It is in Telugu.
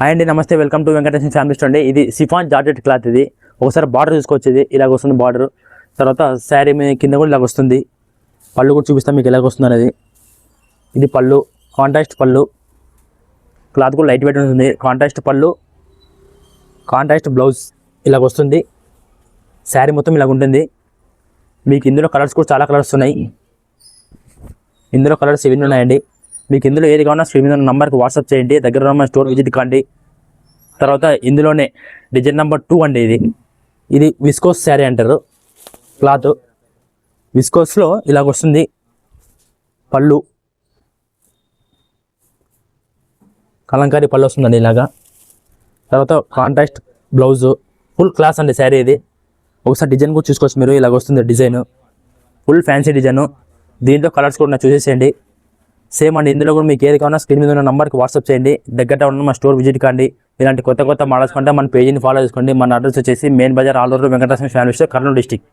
హాయ్ అండి, నమస్తే. Welcome to Venkateswara family store అండి. ఇది సిఫాన్ జార్జెట్ క్లాత్. ఇది ఒకసారి బార్డర్ చూసుకోవచ్చు. ఇది ఇలాగ వస్తుంది బార్డర్. తర్వాత శారీ కింద కూడా ఇలాగ వస్తుంది. పళ్ళు కూడా చూపిస్తాం మీకు ఎలాగ వస్తుంది అనేది. ఇది పళ్ళు, కాంట్రాస్ట్ పళ్ళు. క్లాత్ కూడా లైట్ వెయిట్ ఉంటుంది. కాంట్రాస్ట్ పళ్ళు, కాంట్రాస్ట్ బ్లౌజ్ ఇలాగ వస్తుంది. శారీ మొత్తం ఇలాగ ఉంటుంది. మీకు ఇందులో కలర్స్ కూడా చాలా కలర్స్ ఉన్నాయి. ఇందులో కలర్స్ 7 ఉన్నాయండి. మీకు ఇందులో ఏది కావాలన్నా స్క్రీన్ మీద నంబర్కి వాట్సాప్ చేయండి. దగ్గర ఉన్న స్టోర్ విజిట్ కాండి. తర్వాత ఇందులోనే డిజైన్ నెంబర్ 2 అండి. ఇది విస్కోస్ శారీ అంటారు. క్లాత్ విస్కోస్లో ఇలాగ వస్తుంది. పళ్ళు కలంకారీ పళ్ళు వస్తుందండి ఇలాగా. తర్వాత కాంట్రాస్ట్ బ్లౌజు. ఫుల్ క్లాస్ అండి శారీ. ఇది ఒకసారి డిజైన్ కూడా చూసుకోవచ్చు మీరు. ఇలాగ వస్తుంది డిజైన్. Full fancy design. దీంట్లో కలర్స్ కూడా చూసేసేయండి. సేమ్ అండి. ఇందులో కూడా మీకు ఏది కావాలన్నా స్క్రీన్ మీద ఉన్న నంబర్కి వాట్సాప్ చేయండి. దగ్గర ఉన్న మా స్టోర్ విజిట్ కాండి. ఇలాంటి కొత్త మోడల్స్ కంటే మన పేజీని ఫాలో చేసుకోండి. మన అడ్రస్ వచ్చేసి మెయిన్ బజార్, Aluru, Venkateswara family store, Kurnool district.